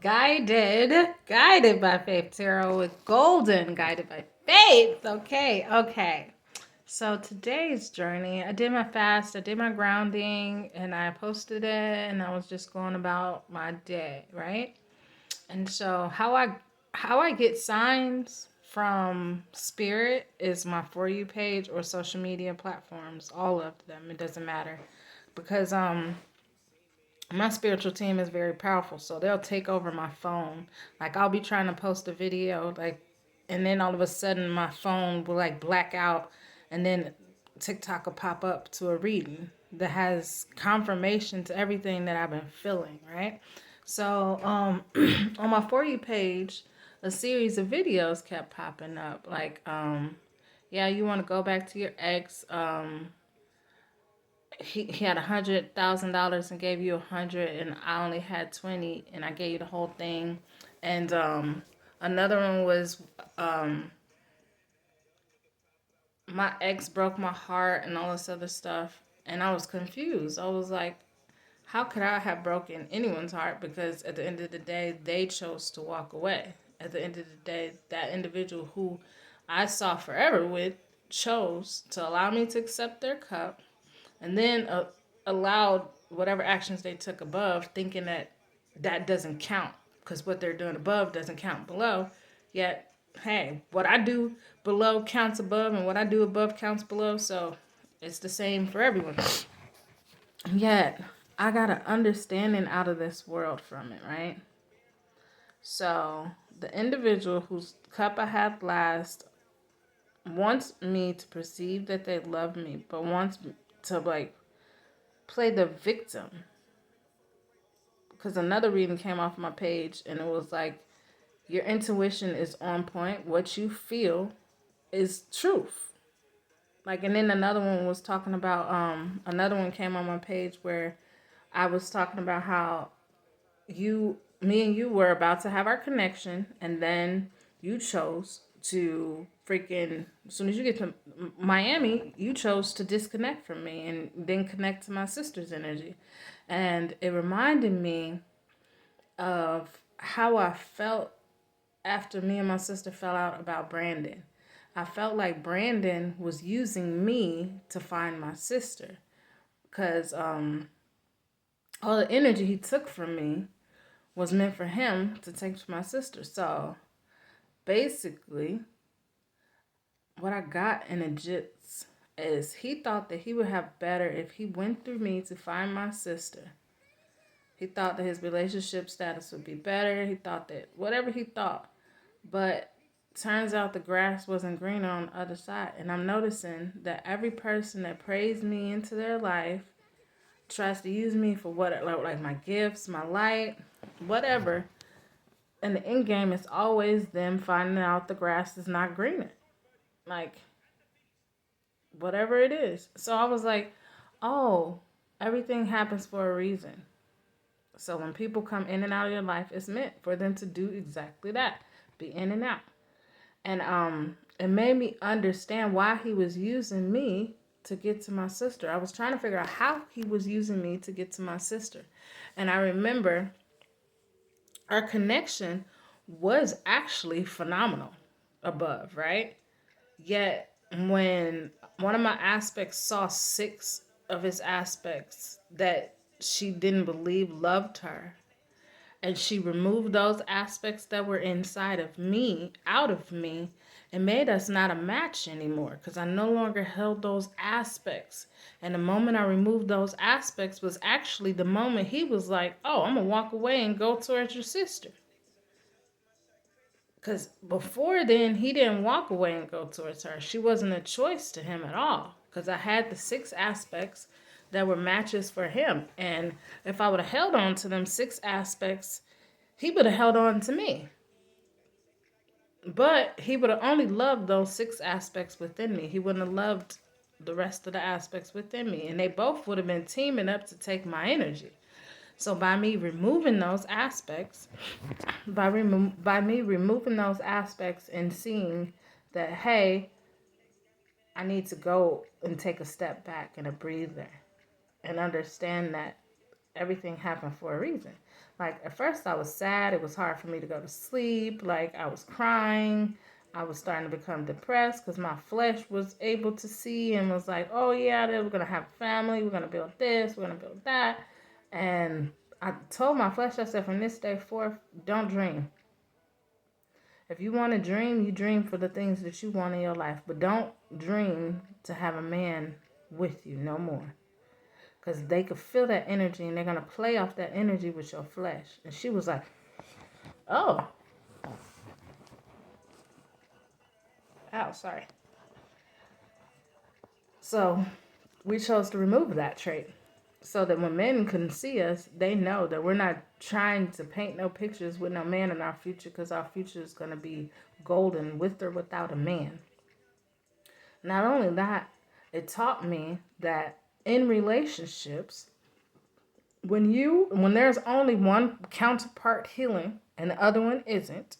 Guided by Faith Tarot with Golden, guided by Faith. Okay. So today's journey, I did my fast, I did my grounding, and I posted it, and I was just going about my day, right? And so how I get signs from spirit is my For You page or social media platforms, all of them. It doesn't matter because my spiritual team is very powerful, so they'll take over my phone. Like I'll be trying to post a video, like, and then all of a sudden my phone will like black out, and then TikTok will pop up to a reading that has confirmation to everything that I've been feeling, right? So on my For You page, a series of videos kept popping up, like yeah, you want to go back to your ex. He had $100,000 and gave you 100, and I only had 20, and I gave you the whole thing. And another one was my ex broke my heart and all this other stuff, and I was confused. I was like, how could I have broken anyone's heart? Because at the end of the day, they chose to walk away. At the end of the day, that individual who I saw forever with chose to allow me to accept their cup, and then allowed whatever actions they took above, thinking that that doesn't count because what they're doing above doesn't count below. Yet, hey, what I do below counts above, and what I do above counts below. So it's the same for everyone. Yet, I got an understanding out of this world from it, right? So the individual whose cup I had last wants me to perceive that they love me, but wants to like play the victim. Because another reading came off my page, and it was like, your intuition is on point. What you feel is truth. Like, and then another one was talking about, another one came on my page where I was talking about how me and you were about to have our connection, and then you chose to freaking, as soon as you get to Miami, you chose to disconnect from me and then connect to my sister's energy. And it reminded me of how I felt after me and my sister fell out about Brandon. I felt like Brandon was using me to find my sister because all the energy he took from me was meant for him to take to my sister. So basically, what I got in a jits is he thought that he would have better if he went through me to find my sister. He thought that his relationship status would be better. He thought that whatever he thought. But turns out the grass wasn't greener on the other side. And I'm noticing that every person that prays me into their life tries to use me for what, like my gifts, my light, whatever. And the end game is always them finding out the grass is not greener. Like, whatever it is. So I was like, oh, everything happens for a reason. So when people come in and out of your life, it's meant for them to do exactly that. Be in and out. And it made me understand why he was using me to get to my sister. I was trying to figure out how he was using me to get to my sister. And I remember our connection was actually phenomenal above, right? Yet when one of my aspects saw six of his aspects that she didn't believe loved her, and she removed those aspects that were inside of me out of me and made us not a match anymore because I no longer held those aspects. And the moment I removed those aspects was actually the moment he was like, oh, I'm going to walk away and go towards your sister. Because before then, he didn't walk away and go towards her. She wasn't a choice to him at all. Because I had the six aspects that were matches for him. And if I would have held on to them six aspects, he would have held on to me. But he would have only loved those six aspects within me. He wouldn't have loved the rest of the aspects within me. And they both would have been teaming up to take my energy. So by me removing those aspects, by me removing those aspects and seeing that, hey, I need to go and take a step back and a breather and understand that everything happened for a reason. Like, at first I was sad. It was hard for me to go to sleep. Like, I was crying. I was starting to become depressed because my flesh was able to see and was like, oh, yeah, we're going to have a family. We're going to build this. We're going to build that. And I told my flesh, I said, from this day forth, don't dream. If you want to dream, you dream for the things that you want in your life. But don't dream to have a man with you no more. Because they could feel that energy and they're going to play off that energy with your flesh. And she was like, oh. Ow, sorry. So we chose to remove that trait so that when men can see us, they know that we're not trying to paint no pictures with no man in our future, because our future is going to be golden with or without a man. Not only that, it taught me that in relationships, when there's only one counterpart healing and the other one isn't,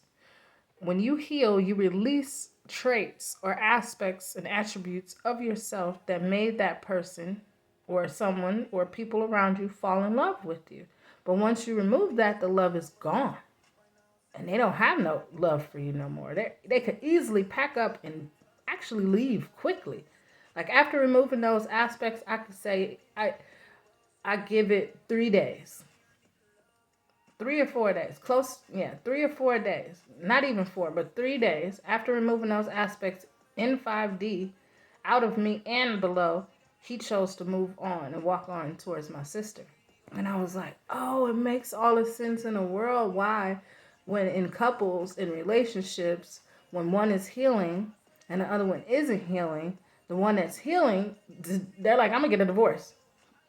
when you heal, you release traits or aspects and attributes of yourself that made that person or someone or people around you fall in love with you. But once you remove that, the love is gone. And they don't have no love for you no more. They could easily pack up and actually leave quickly. Like, after removing those aspects, I could say I give it 3 days. 3 or 4 days. 3 or 4 days. Not even 4, but 3 days after removing those aspects in 5D out of me and below, he chose to move on and walk on towards my sister. And I was like, oh, it makes all the sense in the world why, when in couples, in relationships, when one is healing and the other one isn't healing, the one that's healing, they're like, I'm going to get a divorce.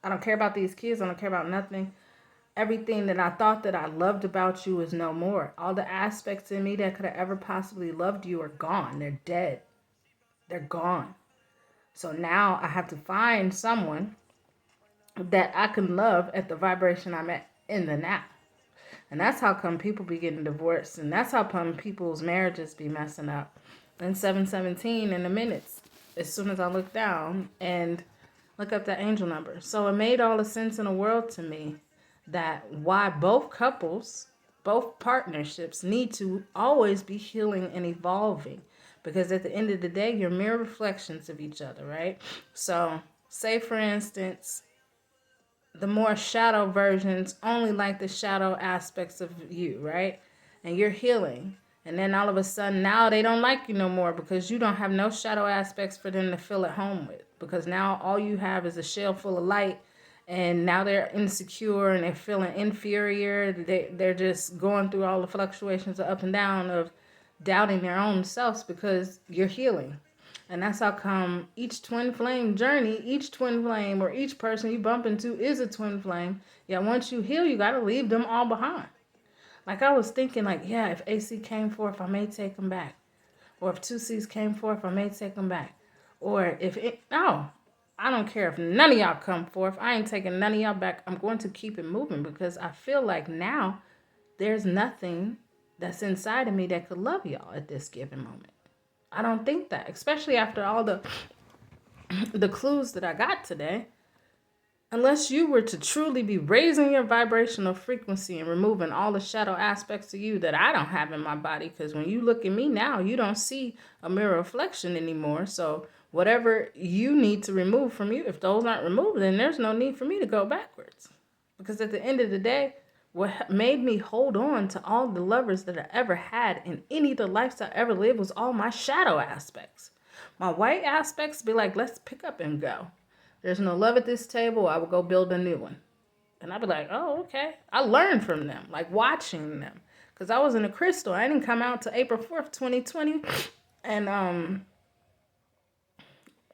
I don't care about these kids. I don't care about nothing. Everything that I thought that I loved about you is no more. All the aspects in me that could have ever possibly loved you are gone. They're dead. They're gone. So now I have to find someone that I can love at the vibration I'm at in the now. And that's how come people be getting divorced. And that's how come people's marriages be messing up. And 717 in the minutes, as soon as I look down and look up the angel number. So it made all the sense in the world to me that why both couples, both partnerships need to always be healing and evolving. Because at the end of the day, you're mirror reflections of each other, right? So say, for instance, the more shadow versions only like the shadow aspects of you, right? And you're healing. And then all of a sudden now they don't like you no more because you don't have no shadow aspects for them to feel at home with. Because now all you have is a shell full of light. And now they're insecure and they're feeling inferior. They're just going through all the fluctuations of up and down of doubting their own selves because you're healing. And that's how come each twin flame journey, each twin flame or each person you bump into is a twin flame. Yeah, once you heal, you got to leave them all behind. Like, I was thinking, like, yeah, if AC came forth, I may take them back. Or if 2Cs came forth, I may take them back. Or if it, no, I don't care if none of y'all come forth. I ain't taking none of y'all back. I'm going to keep it moving because I feel like now there's nothing that's inside of me that could love y'all at this given moment. I don't think that, especially after all the clues that I got today. Unless you were to truly be raising your vibrational frequency and removing all the shadow aspects of you that I don't have in my body. Because when you look at me now, you don't see a mirror reflection anymore. So whatever you need to remove from you, if those aren't removed, then there's no need for me to go backwards. Because at the end of the day, what made me hold on to all the lovers that I ever had in any of the lives I ever lived was all my shadow aspects. My white aspects be like, let's pick up and go. There's no love at this table, I will go build a new one. And I'd be like, oh, okay. I learned from them, like watching them. Because I was in a crystal. I didn't come out till April 4th, 2020. And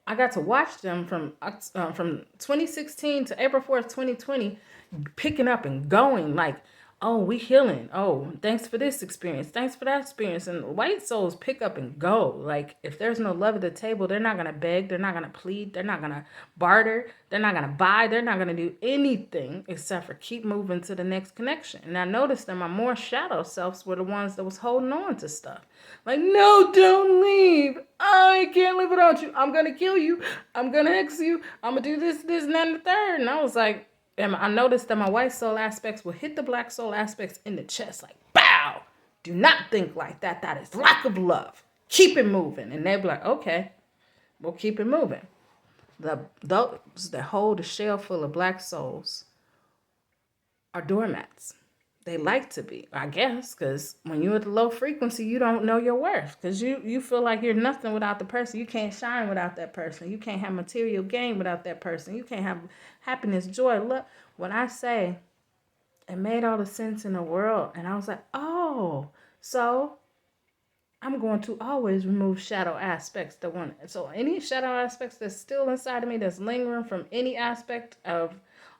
I got to watch them from 2016 to April 4th, 2020, picking up and going like, oh, we healing. Oh, thanks for this experience. Thanks for that experience. And white souls pick up and go. Like, if there's no love at the table, they're not going to beg. They're not going to plead. They're not going to barter. They're not going to buy. They're not going to do anything except for keep moving to the next connection. And I noticed that my more shadow selves were the ones that was holding on to stuff. Like, no, don't leave. I can't live without you. I'm going to kill you. I'm going to hex you. I'm going to do this, and that, and the third. And I was like, And I noticed that my white soul aspects will hit the black soul aspects in the chest, like, bow. Do not think like that. That is lack of love. Keep it moving. And they'll be like, okay, we'll keep it moving. Those that hold a shell full of black souls are doormats. They like to be, I guess, because when you're at the low frequency, you don't know your worth, because you feel like you're nothing without the person. You can't shine without that person. You can't have material gain without that person. You can't have happiness, joy, love. When I say it made all the sense in the world, and I was like, oh, so I'm going to always remove shadow aspects that want it. So any shadow aspects that's still inside of me, that's lingering from any aspect of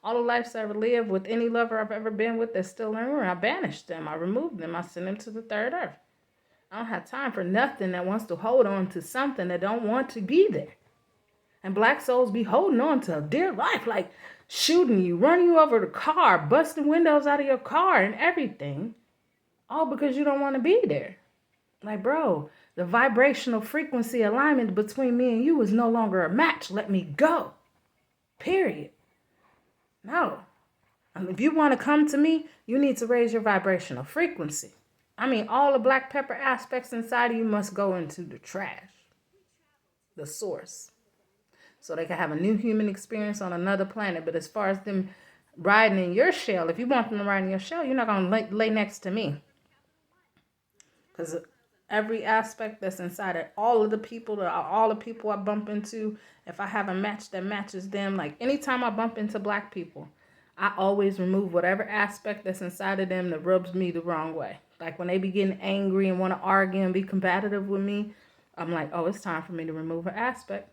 all the lives I ever lived with, any lover I've ever been with that's still lingering, I banish them. I remove them. I send them to the third earth. I don't have time for nothing that wants to hold on to something that don't want to be there. And black souls be holding on to dear life, like shooting you, running you over the car, busting windows out of your car and everything, all because you don't want to be there. Like, bro, the vibrational frequency alignment between me and you is no longer a match. Let me go. Period. No. And if you want to come to me, you need to raise your vibrational frequency. I mean, all the black pepper aspects inside of you must go into the trash, the source, so they can have a new human experience on another planet. But as far as them riding in your shell, if you want them to ride in your shell, you're not going to lay next to me. Because every aspect that's inside of all the people I bump into, if I have a match that matches them, like anytime I bump into black people, I always remove whatever aspect that's inside of them that rubs me the wrong way. Like when they be getting angry and want to argue and be combative with me, I'm like, oh, it's time for me to remove an aspect.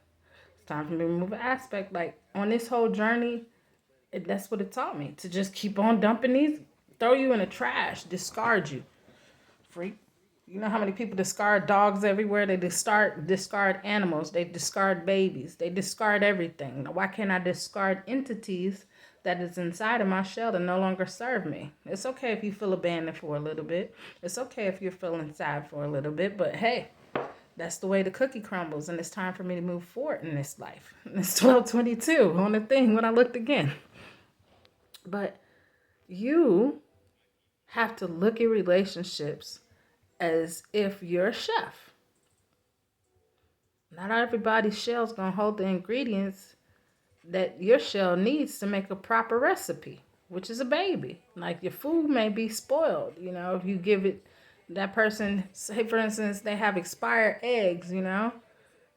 It's time for me to remove an aspect. Like on this whole journey, that's what it taught me, to just keep on dumping these, throw you in the trash, discard you. Freak. You know how many people discard dogs everywhere? They discard animals. They discard babies. They discard everything. Why can't I discard entities that is inside of my shell that no longer serve me? It's okay if you feel abandoned for a little bit. It's okay if you're feeling sad for a little bit. But hey, that's the way the cookie crumbles. And it's time for me to move forward in this life. And it's 12:22 on the thing when I looked again. But you have to look at relationships as if you're a chef. Not everybody's shell's gonna hold the ingredients that your shell needs to make a proper recipe, which is a baby. Like your food may be spoiled, if you give it that person, say for instance, they have expired eggs, and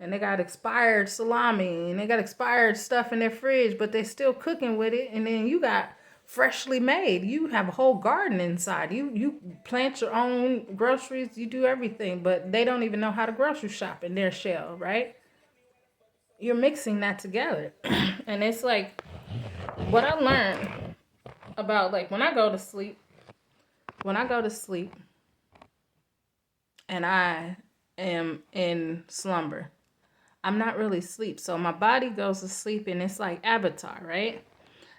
they got expired salami and they got expired stuff in their fridge, but they still cooking with it, and then you got freshly made. You have a whole garden inside. You plant your own groceries. You do everything, but they don't even know how to grocery shop in their shell, right? You're mixing that together. And it's like what I learned about, like, when I go to sleep and I am in slumber, I'm not really asleep. So my body goes to sleep and it's like Avatar, right?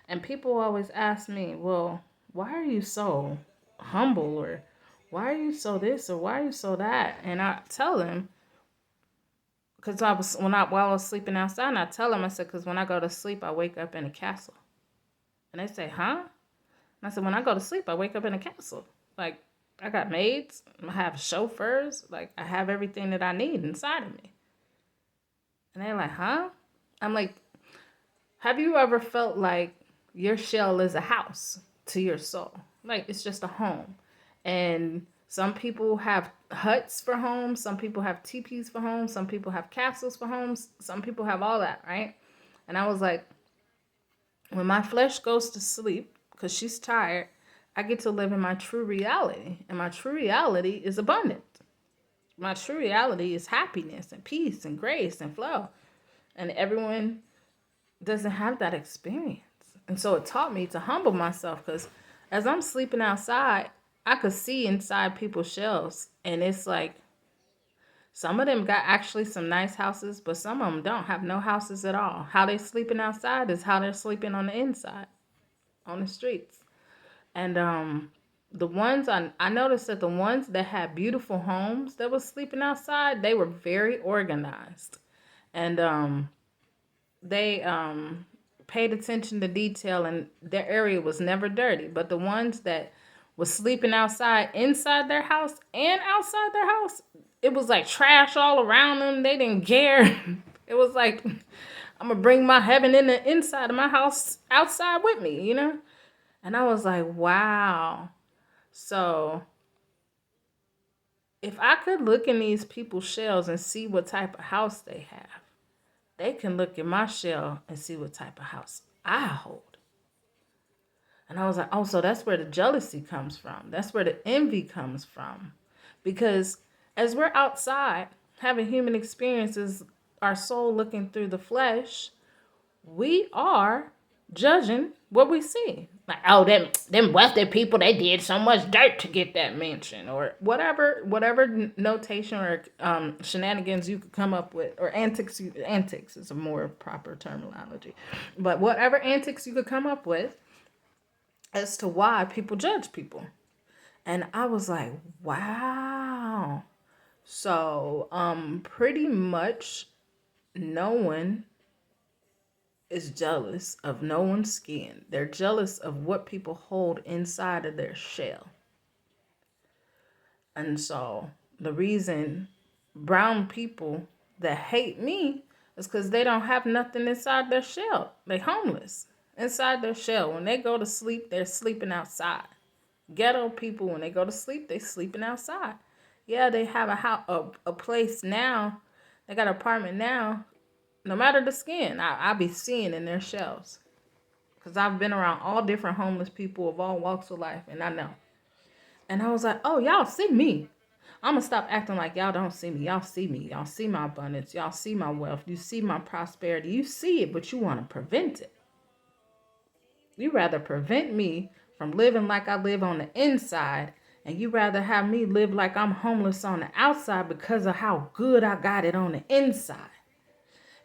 And people always ask me, well, why are you so humble? Or why are you so this? Or why are you so that? And I tell them, because while I was sleeping outside, and I tell them, I said, because when I go to sleep, I wake up in a castle. And they say, huh? And I said, when I go to sleep, I wake up in a castle. Like, I got maids, I have chauffeurs, like, I have everything that I need inside of me. And they're like, huh? I'm like, have you ever felt like your shell is a house to your soul? Like, it's just a home. And some people have huts for homes. Some people have teepees for homes. Some people have castles for homes. Some people have all that, right? And I was like, when my flesh goes to sleep, because she's tired, I get to live in my true reality. And my true reality is abundant. My true reality is happiness and peace and grace and flow. And everyone doesn't have that experience. And so it taught me to humble myself, because as I'm sleeping outside, I could see inside people's shells. And it's like, some of them got actually some nice houses, but some of them don't have no houses at all. How they sleeping outside is how they're sleeping on the inside, on the streets. And the ones I noticed that the ones that had beautiful homes that was sleeping outside, they were very organized. And they paid attention to detail, and their area was never dirty. But the ones that was sleeping outside, inside their house and outside their house, it was like trash all around them. They didn't care. It was like, I'm gonna bring my heaven in the inside of my house outside with me, you know? And I was like, wow. So if I could look in these people's shells and see what type of house they have, they can look in my shell and see what type of house I hold. And I was like, oh, so that's where the jealousy comes from. That's where the envy comes from. Because as we're outside having human experiences, our soul looking through the flesh, we are judging what we see. Like, oh, them wealthy people, they did so much dirt to get that mansion, or whatever notation or shenanigans you could come up with, or antics is a more proper terminology, but whatever antics you could come up with as to why people judge people. And I was like, wow. So pretty much no one is jealous of no one's skin. They're jealous of what people hold inside of their shell. And so the reason brown people that hate me is because they don't have nothing inside their shell. They homeless inside their shell. When they go to sleep, they're sleeping outside. Ghetto people, when they go to sleep, they sleeping outside. Yeah, they have a place now. They got an apartment now. No matter the skin, I be seeing in their shells. Because I've been around all different homeless people of all walks of life, and I know. And I was like, oh, y'all see me. I'm going to stop acting like y'all don't see me. Y'all see me. Y'all see my abundance. Y'all see my wealth. You see my prosperity. You see it, but you want to prevent it. You rather prevent me from living like I live on the inside, and you rather have me live like I'm homeless on the outside because of how good I got it on the inside.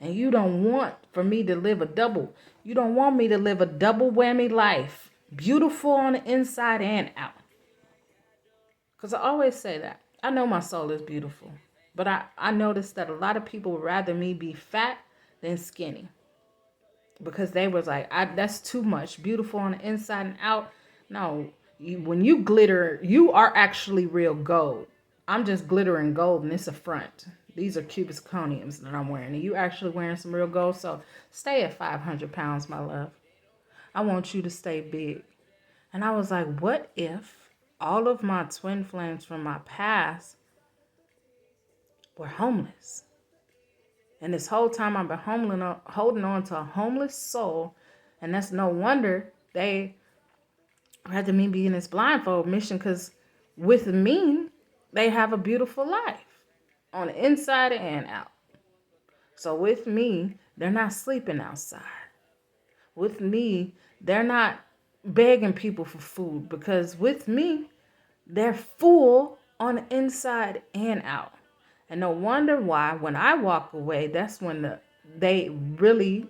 And you don't want for me to live you don't want me to live a double whammy life, beautiful on the inside and out. Because I always say that. I know my soul is beautiful, but I noticed that a lot of people would rather me be fat than skinny. Because they was like, that's too much, beautiful on the inside and out. No, when you glitter, you are actually real gold. I'm just glittering gold and it's a front. These are cubic zirconiums that I'm wearing. And you actually wearing some real gold. So stay at 500 pounds, my love. I want you to stay big. And I was like, what if all of my twin flames from my past were homeless? And this whole time I've been holding on to a homeless soul. And that's no wonder they rather me be in this blindfold mission. Because with me, they have a beautiful life. On the inside and out. So with me, they're not sleeping outside. With me, they're not begging people for food, because with me, they're full on the inside and out. And no wonder why when I walk away, that's when they really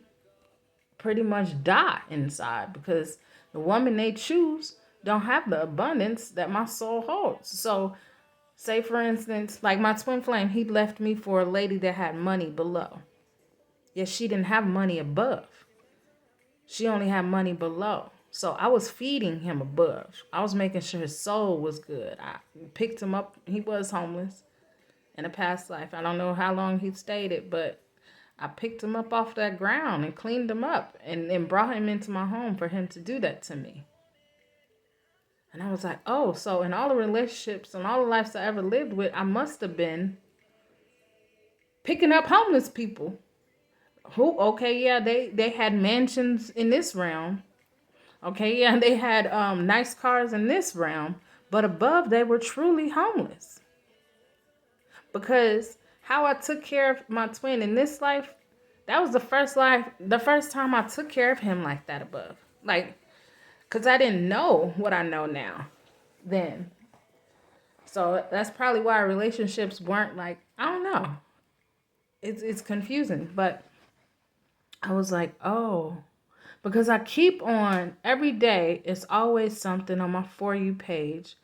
pretty much die inside, because the woman they choose don't have the abundance that my soul holds. So say, for instance, like my twin flame, he left me for a lady that had money below. Yet she didn't have money above. She only had money below. So I was feeding him above. I was making sure his soul was good. I picked him up. He was homeless in a past life. I don't know how long he stayed it, but I picked him up off that ground and cleaned him up and brought him into my home for him to do that to me. And I was like, oh, so in all the relationships and all the lives I ever lived with, I must have been picking up homeless people. Who, okay, yeah, they had mansions in this realm. Okay, yeah, they had nice cars in this realm. But above, they were truly homeless. Because how I took care of my twin in this life, that was the first time I took care of him like that above. Like, because I didn't know what I know now then. So that's probably why relationships weren't like, I don't know. It's confusing. But I was like, oh. Because I keep on, every day, it's always something on my For You page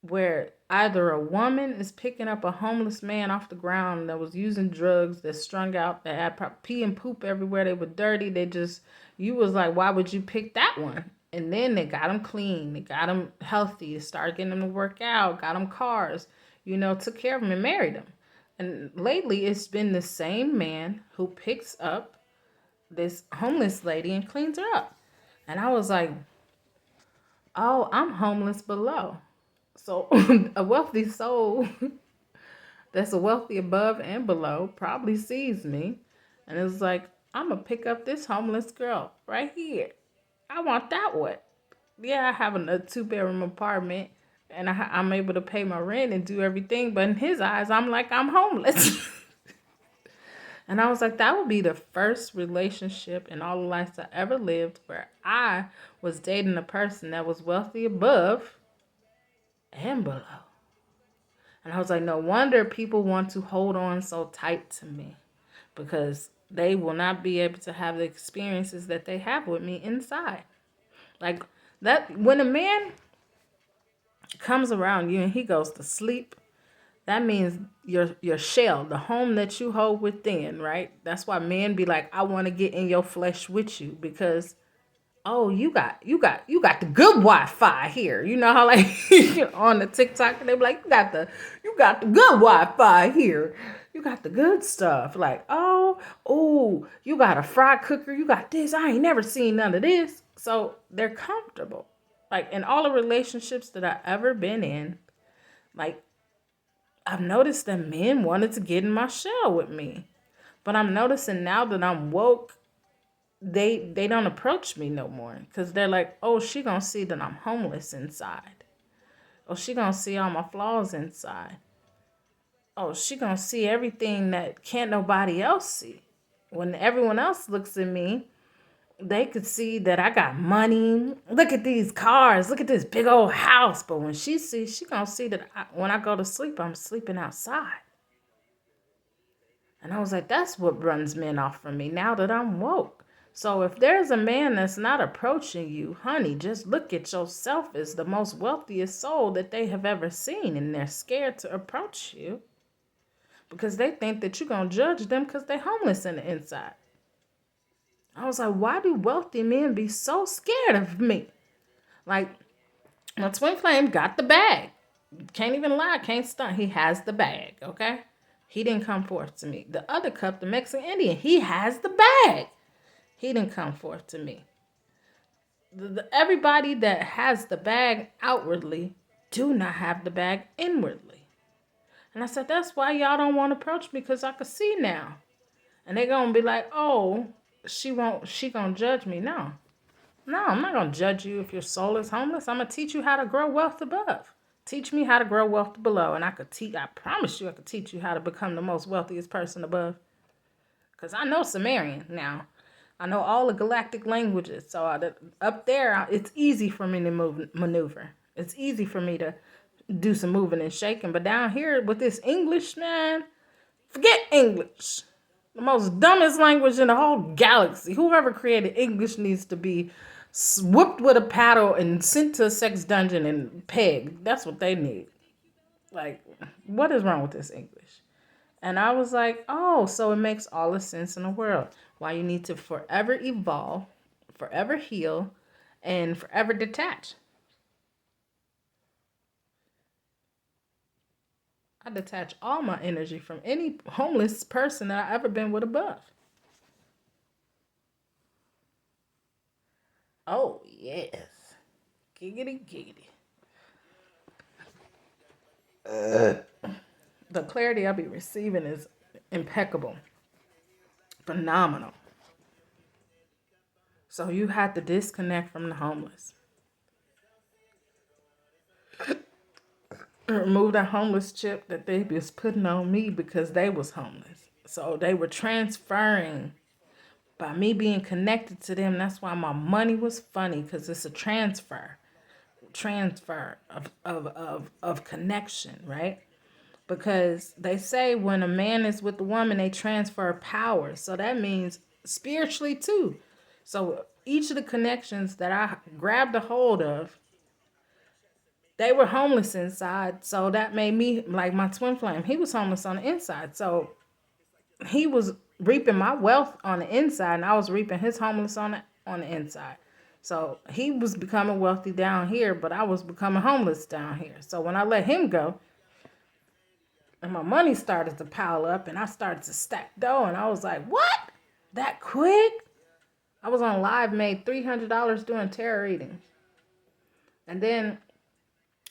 where either a woman is picking up a homeless man off the ground that was using drugs, that's strung out, that had pee and poop everywhere, they were dirty, they just, you was like, why would you pick that one? And then they got him clean, they got him healthy, started getting him to work out, got him cars, took care of him and married him. And lately it's been the same man who picks up this homeless lady and cleans her up. And I was like, oh, I'm homeless below. So a wealthy soul that's a wealthy above and below probably sees me and is like, I'm going to pick up this homeless girl right here. I want that one. Yeah, I have a 2-bedroom apartment and I'm able to pay my rent and do everything. But in his eyes, I'm like, I'm homeless. And I was like, that would be the first relationship in all the lives I ever lived where I was dating a person that was wealthy above and below. And I was like, no wonder people want to hold on so tight to me, because they will not be able to have the experiences that they have with me inside. Like that, when a man comes around you and he goes to sleep, that means your shell, the home that you hold within, right? That's why men be like, I want to get in your flesh with you, because oh, you got the good Wi-Fi here. You know how like on the TikTok they be like, you got the good Wi-Fi here. You got the good stuff. Like, oh, you got a fry cooker. You got this. I ain't never seen none of this. So they're comfortable. Like in all the relationships that I ever been in, like I've noticed that men wanted to get in my shell with me. But I'm noticing now that I'm woke, they don't approach me no more, because they're like, oh, she gonna see that I'm homeless inside. Oh, she gonna see all my flaws inside. Oh, she gonna see everything that can't nobody else see. When everyone else looks at me, they could see that I got money. Look at these cars. Look at this big old house. But when she sees, she gonna see that when I go to sleep, I'm sleeping outside. And I was like, that's what runs men off from me now that I'm woke. So if there's a man that's not approaching you, honey, just look at yourself as the most wealthiest soul that they have ever seen. And they're scared to approach you because they think that you're going to judge them because they're homeless in the inside. I was like, why do wealthy men be so scared of me? Like, my twin flame got the bag. Can't even lie, can't stunt. He has the bag, okay? He didn't come forth to me. The other cup, the Mexican Indian, he has the bag. He didn't come forth to me. Everybody that has the bag outwardly do not have the bag inwardly. And I said, that's why y'all don't want to approach me, because I can see now. And they're going to be like, oh, she going to judge me. No, I'm not going to judge you if your soul is homeless. I'm going to teach you how to grow wealth above. Teach me how to grow wealth below. And I promise you I could teach you how to become the most wealthiest person above. Because I know Sumerian now. I know all the galactic languages. So up there, it's easy for me to maneuver. It's easy for me to do some moving and shaking. But down here with this English, man, forget English. The most dumbest language in the whole galaxy. Whoever created English needs to be whooped with a paddle and sent to a sex dungeon and pegged. That's what they need. Like, what is wrong with this English? And I was like, oh, so it makes all the sense in the world. Why you need to forever evolve, forever heal, and forever detach. I detach all my energy from any homeless person that I've ever been with above. Oh, yes. Giggity, giggity. The clarity I'll be receiving is impeccable. Phenomenal. So you had to disconnect from the homeless. Remove that homeless chip that they was putting on me because they was homeless. So they were transferring by me being connected to them. That's why my money was funny, because it's a transfer of connection, right? Because they say when a man is with a woman, they transfer power. So that means spiritually too. So each of the connections that I grabbed a hold of, They were homeless inside, so that made me like my twin flame. He was homeless on the inside, so he was reaping my wealth on the inside, and I was reaping his homeless on the inside. So he was becoming wealthy down here, but I was becoming homeless down here. So when I let him go, and my money started to pile up, and I started to stack dough, and I was like, "What? That quick?" I was on live, made $300 doing tarot readings, and then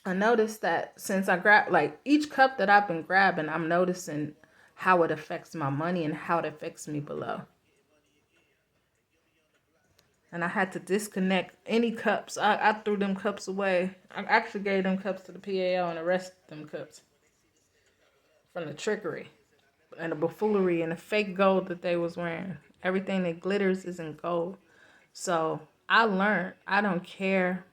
I noticed that since I grab like each cup that I've been grabbing, I'm noticing how it affects my money and how it affects me below. And I had to disconnect any cups. I threw them cups away. I actually gave them cups to the PAO and arrested them cups from the trickery and the buffoonery and the fake gold that they was wearing. Everything that glitters isn't gold. So I learned I don't care.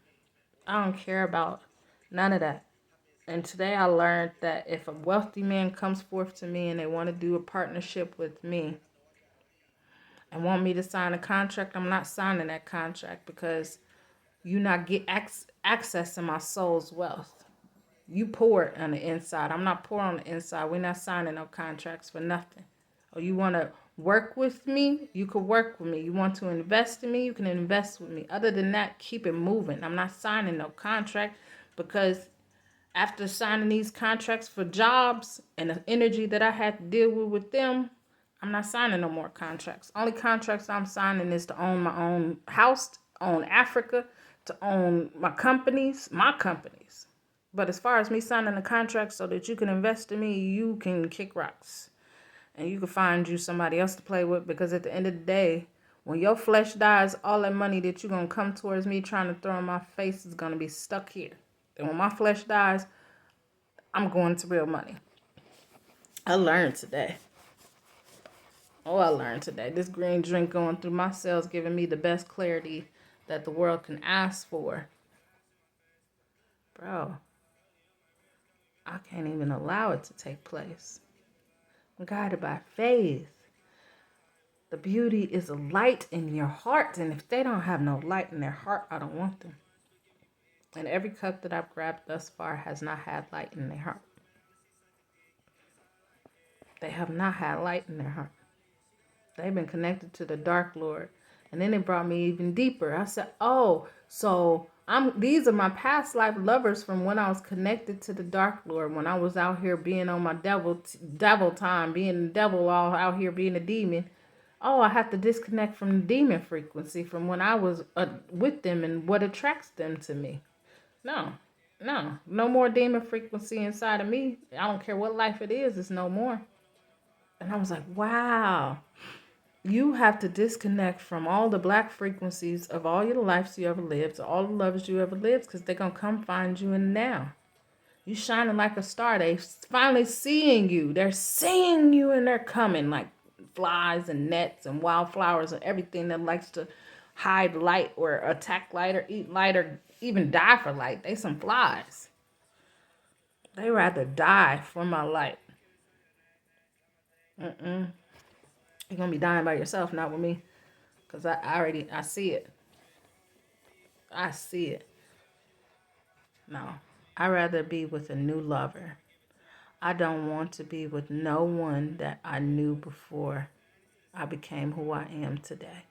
I don't care about none of that. And today I learned that if a wealthy man comes forth to me and they want to do a partnership with me and want me to sign a contract, I'm not signing that contract because you not get access to my soul's wealth. You poor on the inside. I'm not poor on the inside. We're not signing no contracts for nothing. Or you want to work with me, you could work with me. You want to invest in me, you can invest with me. Other than that, keep it moving. I'm not signing no contract because after signing these contracts for jobs and the energy that I had to deal with them, I'm not signing no more contracts. Only contracts I'm signing is to own my own house, to own Africa, to own my companies, But as far as me signing a contract so that you can invest in me, you can kick rocks. And you can find you somebody else to play with because at the end of the day, when your flesh dies, all that money that you're going to come towards me trying to throw in my face is going to be stuck here. And when my flesh dies, I'm going to real money. I learned today. I learned today. This green drink going through my cells giving me the best clarity that the world can ask for. Bro, I can't even allow it to take place. I'm guided by faith. The beauty is a light in your heart. And if they don't have no light in their heart, I don't want them. And every cup that I've grabbed thus far has not had light in their heart. They have not had light in their heart. They've been connected to the Dark Lord. And then it brought me even deeper. I said, oh, so these are my past life lovers from when I was connected to the Dark Lord, when I was out here being on my devil time, being the devil, all out here being a demon. Oh, I have to disconnect from the demon frequency from when I was with them and what attracts them to me. No more demon frequency inside of me. I don't care what life it is, it's no more. And I was like, wow. You have to disconnect from all the black frequencies of all your lives you ever lived, all the loves you ever lived, because they're going to come find you in now. You shining like a star. They finally seeing you. They're seeing you and they're coming like flies and nets and wildflowers and everything that likes to hide light or attack light or eat light or even die for light. They some flies. They rather die for my light. You're going to be dying by yourself, not with me. Because I see it. I see it. No, I'd rather be with a new lover. I don't want to be with no one that I knew before I became who I am today.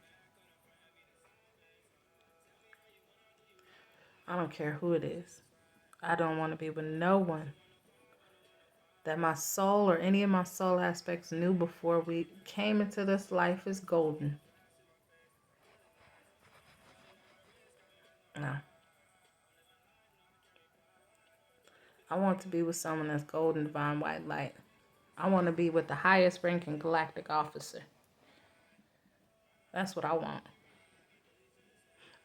I don't care who it is. I don't want to be with no one that my soul or any of my soul aspects knew before we came into this life is golden. No. I want to be with someone that's golden, divine, white light. I want to be with the highest ranking galactic officer. That's what I want.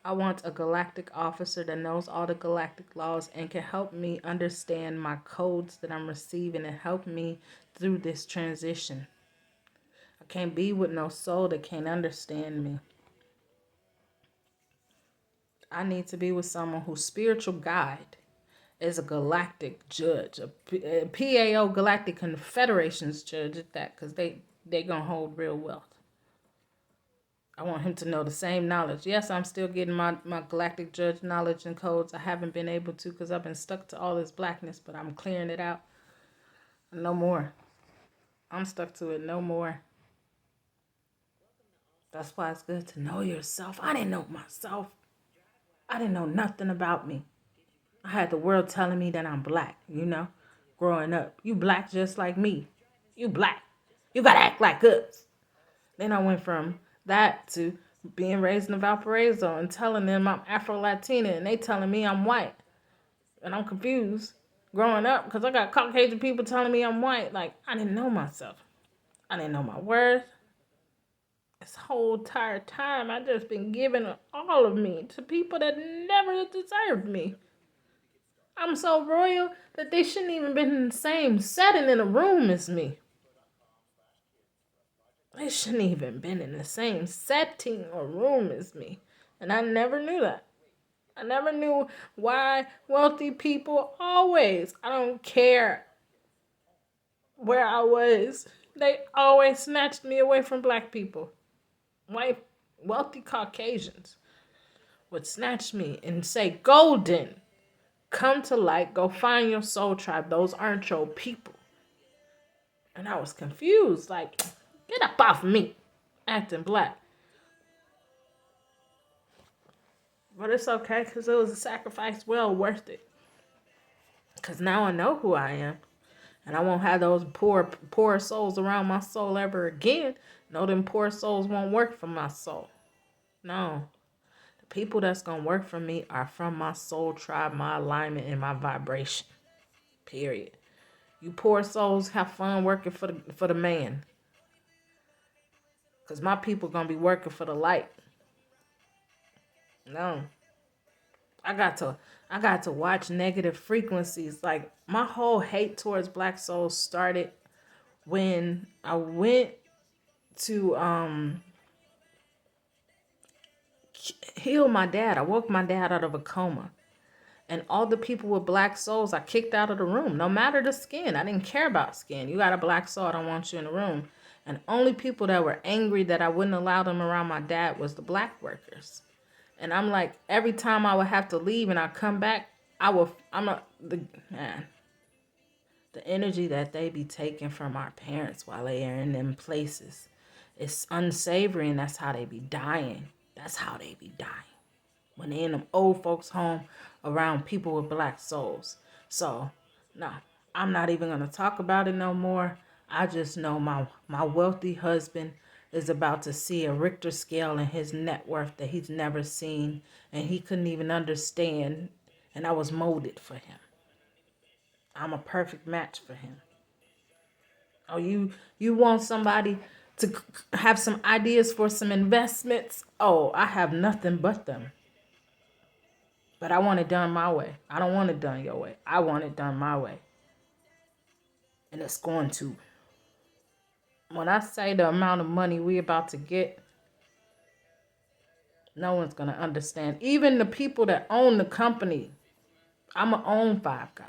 I want a galactic officer that knows all the galactic laws and can help me understand my codes that I'm receiving and help me through this transition. I can't be with no soul that can't understand me. I need to be with someone whose spiritual guide is a galactic judge, a PAO Galactic Confederation's judge at that, because they gonna hold real wealth. I want him to know the same knowledge. Yes, I'm still getting my galactic judge knowledge and codes. I haven't been able to because I've been stuck to all this blackness, but I'm clearing it out. No more. I'm stuck to it. No more. That's why it's good to know yourself. I didn't know myself. I didn't know nothing about me. I had the world telling me that I'm black, growing up. You black just like me. You black. You gotta act like us. Then I went from that to being raised in Valparaiso and telling them I'm Afro-Latina and they telling me I'm white. And I'm confused growing up because I got Caucasian people telling me I'm white. Like, I didn't know myself. I didn't know my worth. This whole entire time, I just been giving all of me to people that never deserved me. I'm so royal that they shouldn't even been in the same setting in a room as me. They shouldn't even been in the same setting or room as me. And I never knew that. I never knew why wealthy people always, I don't care where I was, they always snatched me away from black people. White, wealthy Caucasians would snatch me and say, Golden, come to light, go find your soul tribe. Those aren't your people. And I was confused, like, get up off me, acting black. But it's okay, because it was a sacrifice well worth it. Because now I know who I am. And I won't have those poor souls around my soul ever again. No, them poor souls won't work for my soul. No. The people that's going to work for me are from my soul tribe, my alignment, and my vibration. Period. You poor souls have fun working for the man. Because my people going to be working for the light. No. I got to watch negative frequencies. Like, my whole hate towards black souls started when I went to heal my dad. I woke my dad out of a coma. And all the people with black souls, I kicked out of the room. No matter the skin. I didn't care about skin. You got a black soul, I don't want you in the room. And only people that were angry that I wouldn't allow them around my dad was the black workers. And I'm like, every time I would have to leave and I come back, the energy that they be taking from our parents while they are in them places, it's unsavory, and that's how they be dying. That's how they be dying. When they in them old folks' home around people with black souls. So, no, I'm not even going to talk about it no more. I just know my wealthy husband is about to see a Richter scale in his net worth that he's never seen, and he couldn't even understand, and I was molded for him. I'm a perfect match for him. Oh, you want somebody to have some ideas for some investments? Oh, I have nothing but them. But I want it done my way. I don't want it done your way. I want it done my way. And it's going to. When I say the amount of money we about to get, no one's going to understand. Even the people that own the company. I'm going to own 5 guys.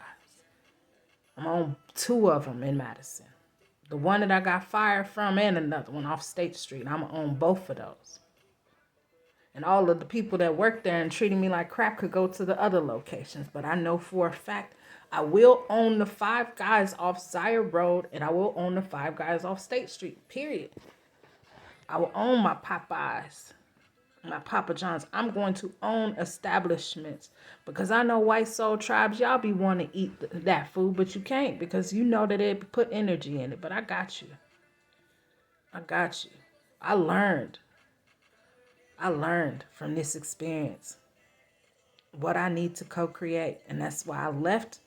I'm going to own 2 of them in Madison. The one that I got fired from and another one off State Street. I'm going to own both of those. And all of the people that work there and treating me like crap could go to the other locations. But I know for a fact I will own the 5 guys off Zaire Road, and I will own the 5 guys off State Street, period. I will own my Popeyes, my Papa John's. I'm going to own establishments because I know white soul tribes, y'all be wanting to eat that food, but you can't because you know that it put energy in it. But I got you. I got you. I learned from this experience what I need to co-create. And that's why I left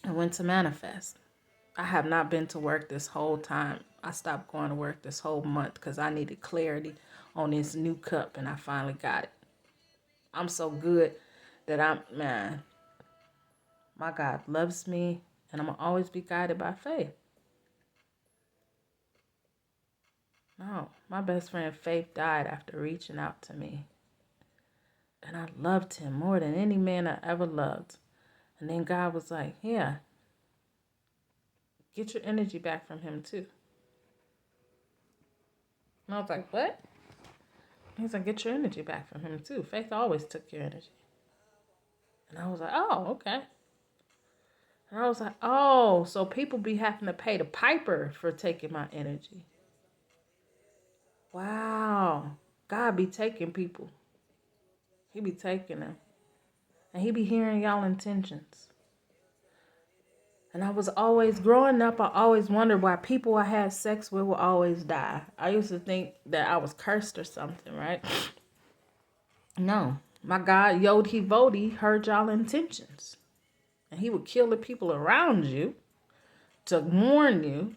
and went to manifest. I have not been to work this whole time. I stopped going to work this whole month because I needed clarity on this new cup, and I finally got it. I'm so good that my God loves me, and I'm going to always be guided by faith. No, my best friend Faith died after reaching out to me. And I loved him more than any man I ever loved. And then God was like, yeah, get your energy back from him too. And I was like, what? He's like, get your energy back from him too. Faith always took your energy. And I was like, oh, okay. And I was like, oh, so people be having to pay the piper for taking my energy. Wow. God be taking people. He be taking them. And he be hearing y'all intentions. And I was always, growing up, I always wondered why people I had sex with will always die. I used to think that I was cursed or something, right? No. My God, Yod-He Vodi, heard y'all intentions. And he would kill the people around you to warn you.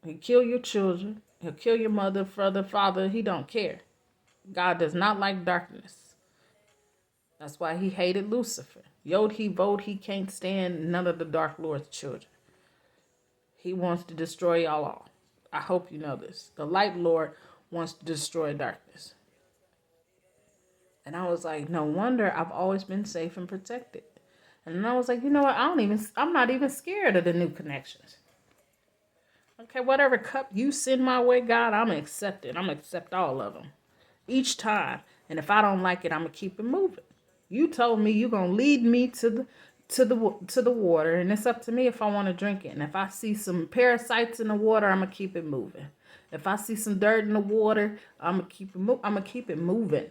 He'll kill your children. He'll kill your mother, father. He don't care. God does not like darkness. That's why he hated Lucifer. Yod-He Vod, he can't stand none of the Dark Lord's children. He wants to destroy y'all all. I hope you know this. The Light Lord wants to destroy darkness. And I was like, no wonder I've always been safe and protected. And then I was like, you know what? I'm not even scared of the new connections. Okay, whatever cup you send my way, God, I'm going to accept it. I'm going to accept all of them. Each time. And if I don't like it, I'm going to keep it moving. You told me you're going to lead me to the water, and it's up to me if I want to drink it. And if I see some parasites in the water, I'm going to keep it moving. If I see some dirt in the water, I'm going to keep it moving.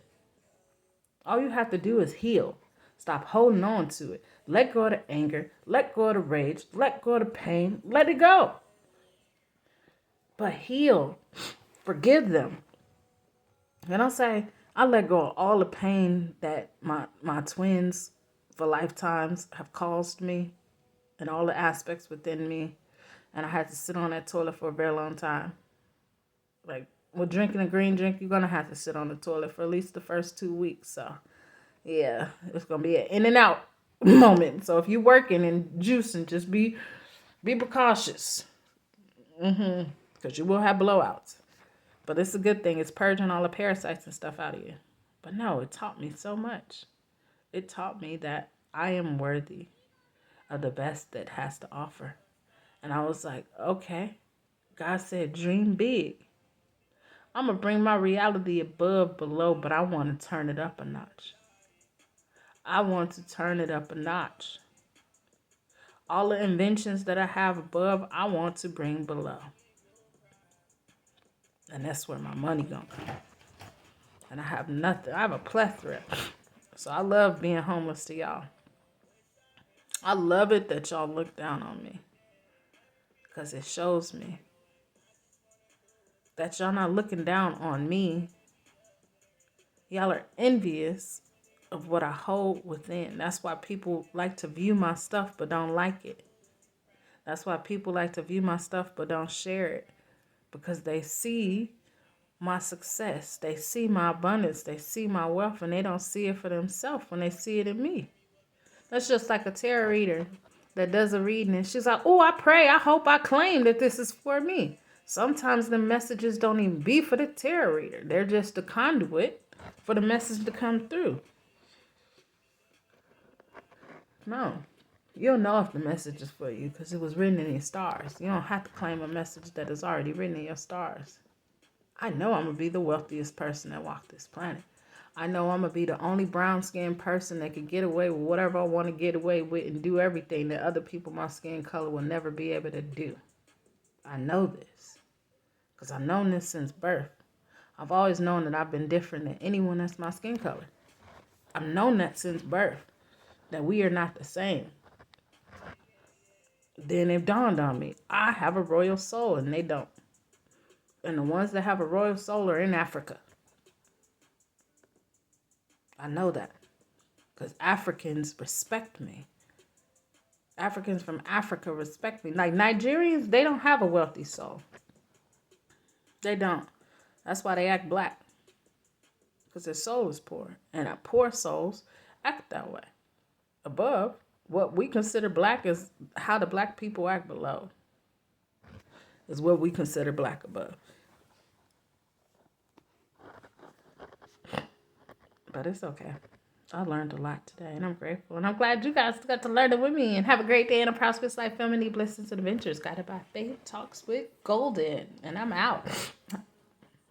All you have to do is heal. Stop holding on to it. Let go of the anger. Let go of the rage. Let go of the pain. Let it go. But heal. Forgive them. And I'll say, I let go of all the pain that my twins for lifetimes have caused me and all the aspects within me. And I had to sit on that toilet for a very long time. Like, with drinking a green drink, you're going to have to sit on the toilet for at least the first 2 weeks. So, yeah, it's going to be an in and out moment. So if you're working and juicing, just be precautious. Because you will have blowouts. But it's a good thing. It's purging all the parasites and stuff out of you. But no, it taught me so much. It taught me that I am worthy of the best that has to offer. And I was like, okay. God said, dream big. I'm going to bring my reality above, below, but I want to turn it up a notch. I want to turn it up a notch. All the inventions that I have above, I want to bring below. And that's where my money gonna come. And I have nothing. I have a plethora. So I love being homeless to y'all. I love it that y'all look down on me. Because it shows me that y'all not looking down on me. Y'all are envious of what I hold within. That's why people like to view my stuff but don't like it. That's why people like to view my stuff but don't share it. Because they see my success. They see my abundance. They see my wealth, and they don't see it for themselves when they see it in me. That's just like a tarot reader that does a reading, and she's like, oh, I pray, I hope, I claim that this is for me. Sometimes the messages don't even be for the tarot reader. They're just a conduit for the message to come through. No. You'll know if the message is for you because it was written in your stars. You don't have to claim a message that is already written in your stars. I know I'm going to be the wealthiest person that walked this planet. I know I'm going to be the only brown-skinned person that can get away with whatever I want to get away with and do everything that other people my skin color will never be able to do. I know this because I've known this since birth. I've always known that I've been different than anyone that's my skin color. I've known that since birth, that we are not the same. Then it dawned on me, I have a royal soul and they don't. And the ones that have a royal soul are in Africa. I know that. Because Africans respect me. Africans from Africa respect me. Like Nigerians, they don't have a wealthy soul. They don't. That's why they act black. Because their soul is poor. And our poor souls act that way. Above, what we consider black is how the black people act below. Is what we consider black above. But it's okay. I learned a lot today, and I'm grateful. And I'm glad you guys got to learn it with me. And have a great day and a prosperous life. Family, blessings and adventures. Guided by Faith Talks with Golden. And I'm out.